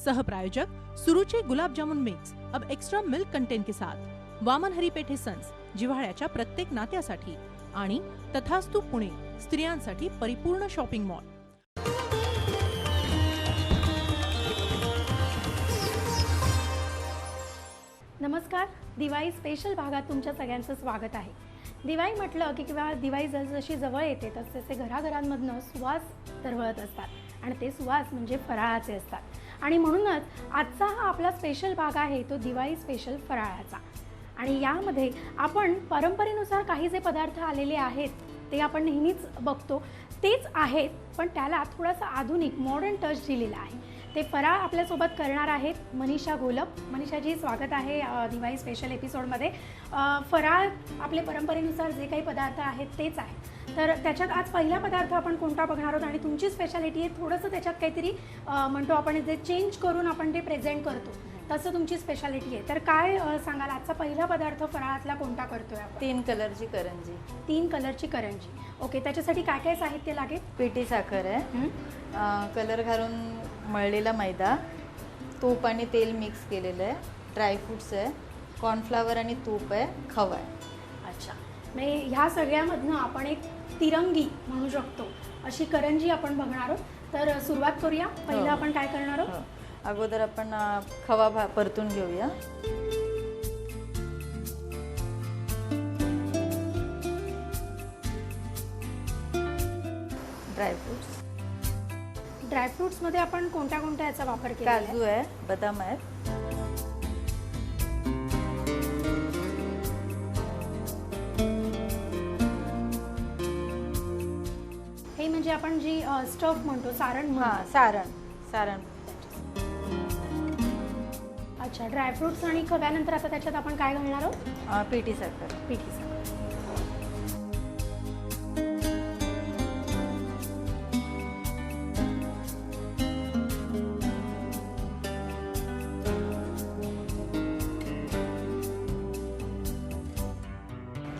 सहप्रायोजक सुरुचि gulab jamun mix अब extra milk content के साथ, Vaman हरीपेठे sons, जिव्हाळ्याच्या प्रत्येक नात्यासाठी आणि तथास्तु पुणे, स्त्रियांसाठी परिपूर्ण शॉपिंग मॉल. नमस्कार. दिवाळी स्पेशल भागात तुमच्या सगळ्यांचं स्वागत आहे. दिवाळी म्हटलं की किंवा दिवाळी जसजशी जवळ येते तसतसे घराघरांमधनं सुवास दरवळत असतात आणि ते सुवास म्हणजे फराळाचे असतात. आणि म्हणूनच आजचा हा आपला स्पेशल भाग आहे तो दिवाळी स्पेशल फराळाचा. आणि यामध्ये आपण परंपरेनुसार काही जे पदार्थ आलेले आहेत ते आपण नेहमीच बघतो तेच आहेत, पण त्याला थोडासा आधुनिक मॉडर्न टच दिलेला आहे. ते फराळ आपल्यासोबत करणार आहेत मनीषा घोलप. मनीषाजी, स्वागत आहे दिवाळी स्पेशल एपिसोडमध्ये. फराळ आपले परंपरेनुसार जे काही पदार्थ आहेत तेच आहे, तर त्याच्यात आज पहिला पदार्थ आपण कोणता बघणार आहोत आणि तुमची स्पेशालिटी आहे थोडंसं त्याच्यात काहीतरी म्हणतो आपण जे चेंज करून आपण ते प्रेझेंट करतो तसं तुमची स्पेशालिटी आहे. तर काय सांगाल आजचा पहिला पदार्थ फराळातला कोणता करतोय आपण? 3 कलरची करंजी. 3 कलरची करंजी. ओके, त्याच्यासाठी काय काय साहित्य लागेल? पिठी साखर आहे, कलर घालून मळलेला मैदा, तूप आणि तेल मिक्स केलेलं आहे, ड्रायफ्रूट्स आहे, कॉर्नफ्लावर आणि तूप आहे, खवा आहे. अच्छा, म्हणजे ह्या सगळ्यामधनं आपण एक तिरंगी म्हणू शकतो अशी करंजी आपण बघणार आहोत. तर सुरुवात करूया. पहिलं आपण काय करणार आहोत? अगोदर आपण खवा परतून घेऊया. ड्रायफ्रुट्समध्ये आपण कोणत्या कोणत्या याचा वापर केला? काजू आहे, बदाम आहेत, हे म्हणजे आपण जी स्टफ म्हणतो, सारण. सारण. अच्छा, ड्रायफ्रुट्स आणि खव्यानंतर आता त्याच्यात आपण काय घालणार आहोत? पिठी साखर.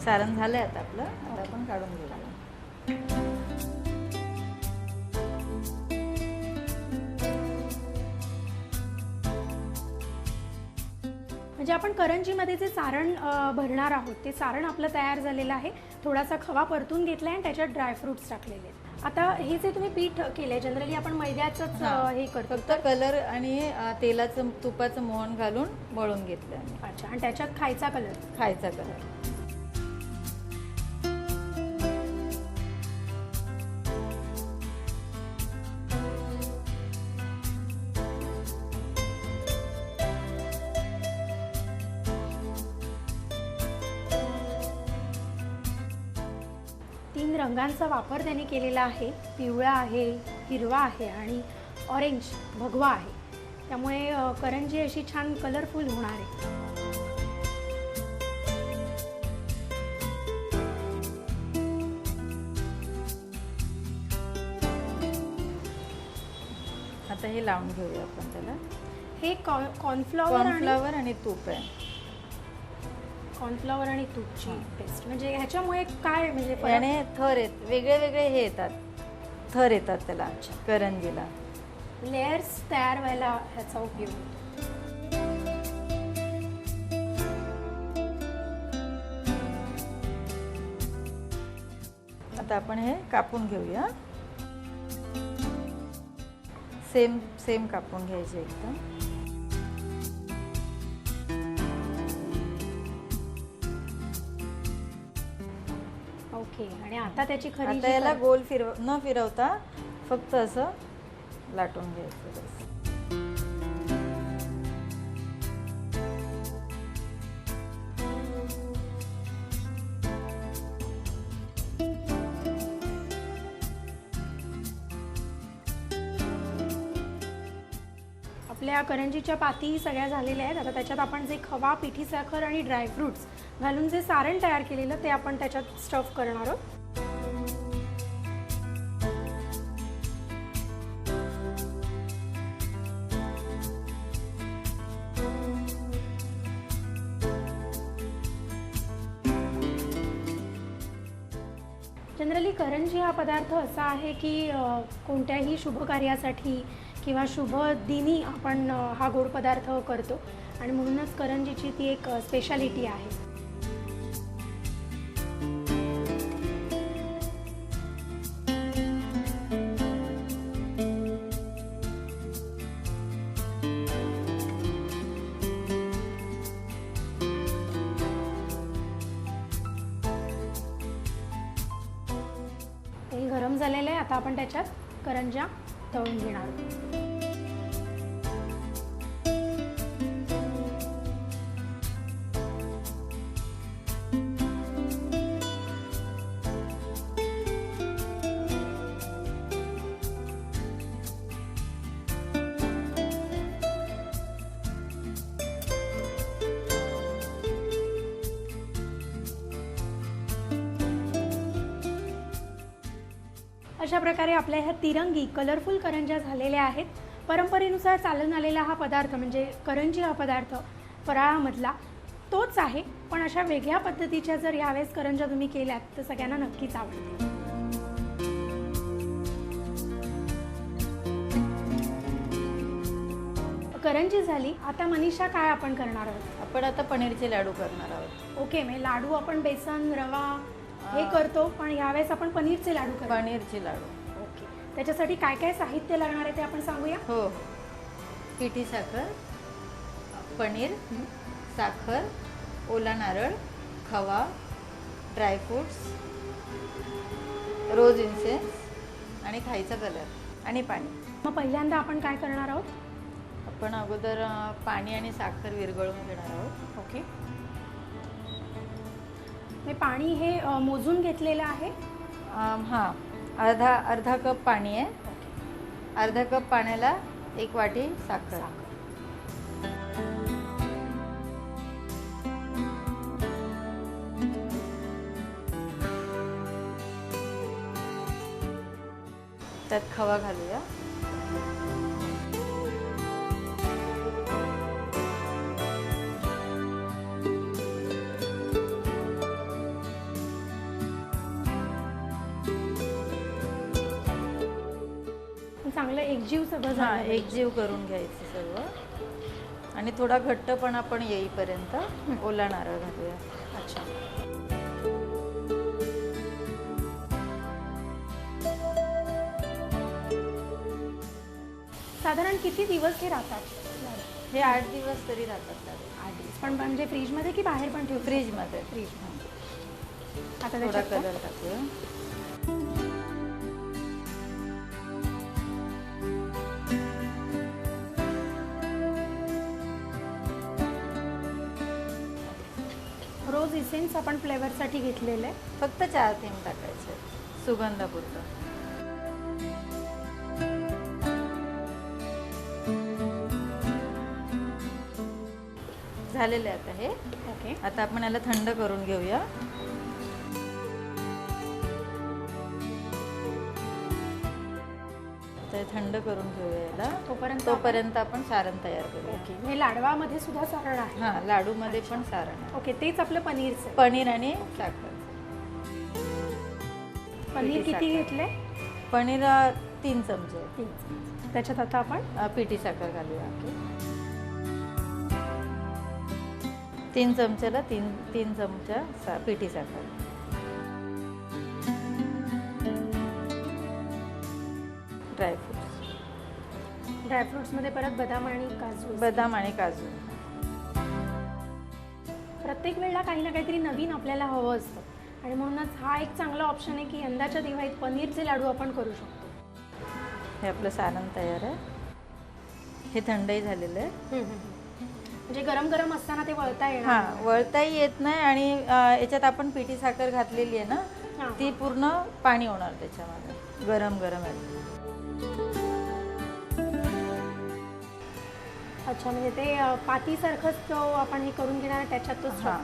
सारण झालंय आता आपलं. आता आपण काढून घेऊया. म्हणजे आपण करंजीमध्ये जे सारण भरणार आहोत ते सारण आपलं तयार झालेलं आहे. थोडासा खवा परतून घेतला आहे आणि त्याच्यात ड्रायफ्रुट्स टाकलेले आहेत. आता हे जे तुम्ही पीठ केलंय जनरली आपण मैद्याचंच हे करतो, फक्त कलर आणि तेलाचं तुपाचं मोहन घालून मळून घेतलं. अच्छा, आणि त्याच्यात खायचा कलर. तीन रंगांचा वापर त्याने केलेला आहे. पिवळा आहे, हिरवा आहे आणि ऑरेंज भगवा आहे. त्यामुळे करंजी अशी छान कलरफुल होणार आहे. आता हे लावून घेऊया आपण त्याला. हे कॉर्नफ्लॉवर आणि तूप आहे. कॉर्नफ्लॉवर आणि तूपची पेस्ट. म्हणजे ह्याच्यामुळे काय म्हणजे आणि थर आहेत, वेगळे वेगळे हे येतात, थर येतात त्याला करंजीला. लेयर्स तयार व्हायला ह्याचा उपयोग होतो. आता आपण हे कापून घेऊया. सेम कापून घ्यायचे एकदम. ओके, आणि आता त्याची खरी आता याला गोल न फिरवता फक्त असं लाटून घ्यायचं. आपल्या करंजीच्या पाती सगळ्या झालेल्या आहेत. आता त्याच्यात आपण जे खवा, पिठी साखर आणि ड्रायफ्रुट्स घालून जे सारण तयार केलेलं ते आपण त्याच्यात स्टफ करणार आहोत. जनरली करंजी हा पदार्थ असा आहे की कोणत्याही शुभ कार्यासाठी किंवा शुभ दिनी आपण हा गोड पदार्थ करतो आणि म्हणूनच करंजीची ती एक स्पेशालिटी आहे. तेल गरम झालेलं आहे. आता आपण त्याच्यात करंज्या तळून घेणार आहोत. अशा प्रकारे आपल्या ह्या तिरंगी कलरफुल करंज्या झालेल्या आहेत. परंपरेनुसार चालून आलेला हा पदार्थ म्हणजे करंजी हा पदार्थ फराळामधला तोच आहे, पण अशा वेगळ्या पद्धतीच्या जर यावेळेस करंज्या तुम्ही केल्यात तर सगळ्यांना नक्कीच आवडतील. करंजी झाली. आता मनीषा काय आपण करणार आहोत? आपण आता पनीरचे लाडू करणार आहोत. ओके, म्हणजे लाडू आपण बेसन रवा हे करतो, पण यावेळेस आपण पनीरचे लाडू करतो. पनीरचे लाडू. ओके, त्याच्यासाठी काय काय साहित्य लागणार आहे ते आपण सांगूया. हो. पिठी साखर, पनीर, साखर, ओला नारळ, खवा, ड्रायफ्रूट्स, रोज इन्सेन्स आणि खायचा कलर आणि पाणी. मग पहिल्यांदा आपण काय करणार आहोत? आपण अगोदर पाणी आणि साखर विरघळून घेणार आहोत. ओके, मी पाणी हे मोजून घेतलेलं आहे. हां, अर्धा कप पाणी आहे. अर्धा कप पाण्याला 1 वाटी साखर. त्यात खवा घालूया. चांगलं एकजीव सगळं हां, झालं. एकजीव करून घ्यायचं सर्व आणि थोडा घट्टपणा पण येईपर्यंत ओला नारळ घालूया. अच्छा, साधारण किती दिवस हे राहतात? हे 8 दिवस तरी राहतात लाडू. 8 दिवस. पण म्हणजे फ्रीजमध्ये की बाहेर पण ठेवू? फ्रीजमध्ये. फ्रीजमध्ये. आता थोडा त्याच्यात कलर टाकूया. रोज इसेन्स आपण फ्लेवरसाठी घेतलेलं आहे. फक्त 4 थेंब टाकायचे सुगंधापुरतं. झालेलं आहे आता हे. ओके, आता आपण याला थंड करून घेऊया. तर थंड करून घेऊया याला. तोपर्यंत आपण सारण तयार करूया. ओके, हे लाडवामध्ये सुद्धा सारण आहे. हां, लाडूमध्ये पण सारण आहे. ओके, तेच आपलं पनीरचं. पनीर आणि साखर. पनीर पिठी किती साखर. घेतले? पनीर 3 चमचे. 3. त्याच्यात आता आपण पिठी साखर घालूया. 3 चमच्याला 3 चमचा पिठी साखर. ड्रायफ्रुट्समध्ये परत बदाम आणि काजू. बदाम आणि काजू. प्रत्येक वेळेला काही ना काहीतरी नवीन आपल्याला हवं असतं आणि म्हणूनच हा एक चांगला ऑप्शन आहे की यंदाच्या दिवाळीत पनीरचे लाडू आपण करू शकतो. हे आपलं सारण तयार आहे. हे थंडही झालेलं आहे. म्हणजे गरम गरम असताना ते वळता येणार. हां, वळताही येत नाही आणि याच्यात आपण पिठी साखर घातलेली आहे ना, ती पूर्ण पाणी होणार त्याच्यामध्ये. गरम गरम आहे. अच्छा, म्हणजे ते पातीसारखंच तो आपण हे करून घेणार त्याच्यात तो. हां,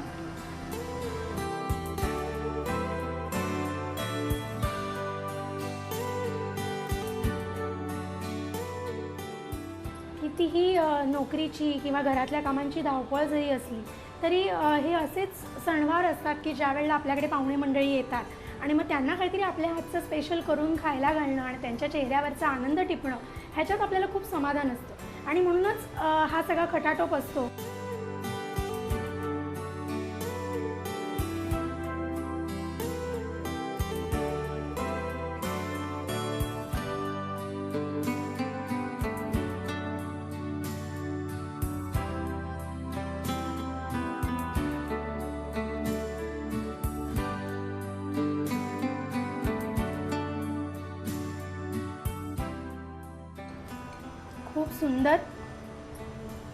कितीही नोकरीची किंवा घरातल्या कामांची धावपळ जरी असली तरी हे असेच सणवार असतात की ज्या वेळेला आपल्याकडे पाहुणे मंडळी येतात आणि मग त्यांना काहीतरी आपल्या हातचं स्पेशल करून खायला घालणं आणि त्यांच्या चेहऱ्यावरचा आनंद टिपणं ह्याच्यात आपल्याला खूप समाधान असतं आणि म्हणूनच हा सगळा खटाटोप असतो. खूप सुंदर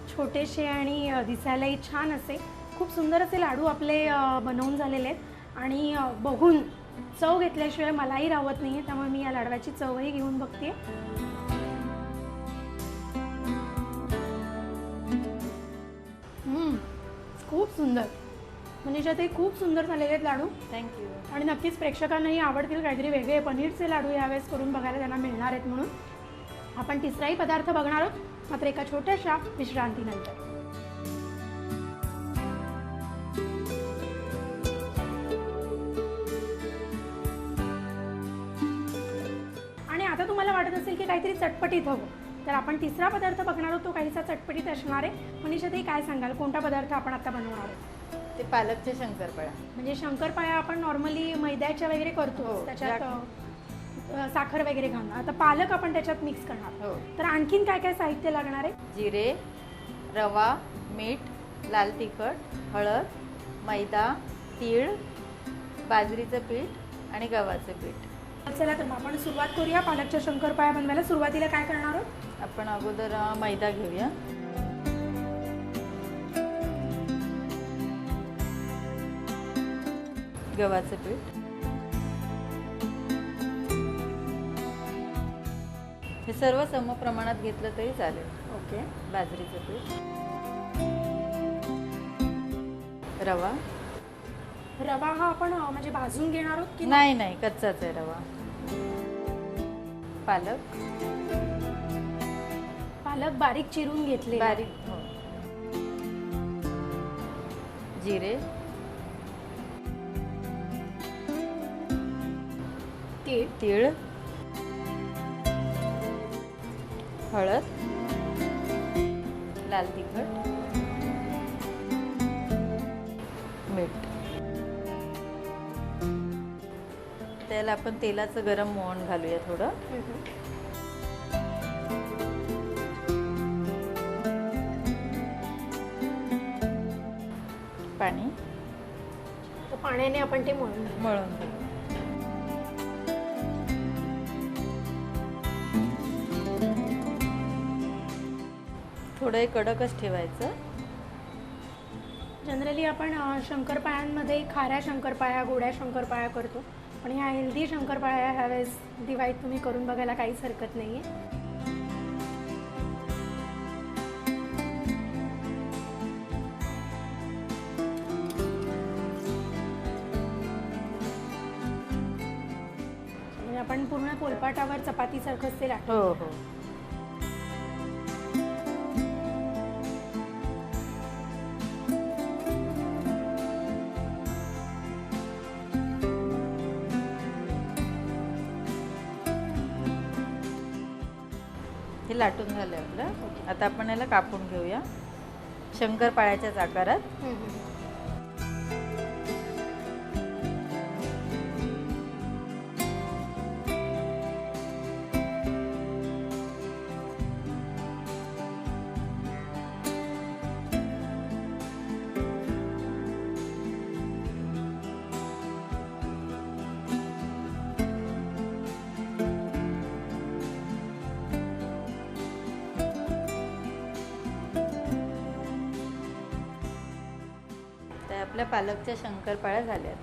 छोटेसे आणि दिसायलाही छान असे खूप सुंदर असे लाडू आपले बनवून झालेले आहेत आणि बघून चव घेतल्याशिवाय मलाही राहत नाही आहे, त्यामुळे मी या लाडवाची चवही घेऊन बघते. खूप सुंदर, म्हणजे ते खूप सुंदर झालेले आहेत लाडू. थँक्यू. आणि नक्कीच प्रेक्षकांनाही आवडतील. काहीतरी वेगळे पनीरचे लाडू यावेळेस करून बघायला त्यांना मिळणार आहेत. म्हणून आपण तिसराही पदार्थ बघणार आहोत, मात्र एका छोट्याशा विश्रांतीनंतर. आणि आता तुम्हाला वाटत असेल की काहीतरी चटपटीत हवं, तर आपण तिसरा पदार्थ बघणार आहोत, तो काहीसा चटपटीत असणार आहे. मनीषा ताई, काय सांगाल, कोणता पदार्थ आपण आता बनवणार आहोत? ते पालकचे शंकरपाळ्या. म्हणजे शंकरपाळ्या आपण नॉर्मली मैद्याच्या वगैरे करतो, हो, त्याच्यात साखर वगैरे घालून. आता पालक आपण त्याच्यात मिक्स करणार. हो. तर आणखीन काय काय साहित्य लागणार आहे? जिरे, रवा, मीठ, लाल तिखट, हळद, मैदा, तीळ, बाजरीचं पीठ आणि गव्हाचं पीठ. चला तर मग आपण सुरुवात करूया पालकच्या शंकरपाळ्या बनवायला. सुरुवातीला काय करणार आहोत? आपण अगोदर मैदा घेऊया. गव्हाचं पीठ, हे सर्व सम प्रमाणात घेतलं तरी चालेल. ओके. बाजरीचं पीठ, रवा. रवा हा आपण म्हणजे भाजून घेणार आहोत की नाही नाही, कच्चाच आहे रवा. पालक, पालक बारीक चिरून घेतले. बारीक. हो. जिरे, तीळ, हळद, लाल तिखट, मीठ. त्याला आपण तेलाचं गरम मोहन घालूया थोडं. पाणी. तर पाण्याने आपण ते मळून मळून घेऊ. थोडं कडकच ठेवायचं. जनरली आपण शंकरपाळ्यांमध्ये खाऱ्या शंकरपाळ्या, गोड्या शंकरपाळ्या करतो, पण ह्या हेल्दी शंकरपाळ्या ह्यावेळेस दिवाळीत तुम्ही करून बघायला काहीच हरकत नाही आहे. म्हणजे आपण पूर्ण पोलपाटावर चपातीसारखंच ते लाटतो. हो हो. हे लाटून झालं आपलं. आता आपण याला कापून घेऊया शंकरपाळ्याच्याच आकारात. आपल्या पालकच्या शंकरपाळ्या झाल्यात.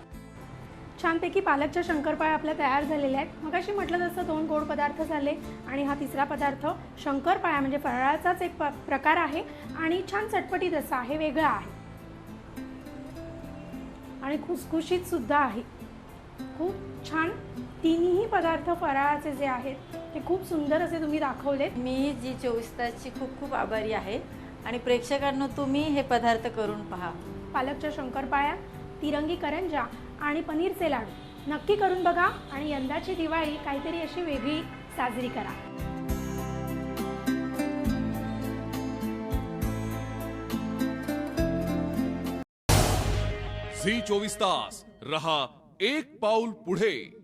छानपैकी पालकच्या शंकरपाळ्या आपल्या तयार झालेल्या आहेत. मग अशी म्हटलं तसं 2 गोड पदार्थ झाले आणि हा तिसरा पदार्थ शंकरपाळ्या म्हणजे फराळाचाच एक प्रकार आहे आणि छान चटपटीत असा आहे, वेगळा आहे आणि खुसखुशीत सुद्धा आहे. खूप छान. तिन्ही पदार्थ फराळाचे जे आहेत ते खूप सुंदर असे तुम्ही दाखवलेत. मी जी 24 तासची खूप खूप आभारी आहे आणि प्रेक्षकांनो तुम्ही हे पदार्थ करून पहा. पालकच्या शंकरपाळ्या, तिरंगी करंजा आणि पनीरचे लाडू नक्की करून बघा आणि यंदाची दिवाळी काहीतरी अशी वेगळी साजरी करा. झी 24 तास रहा एक पाऊल पुढे.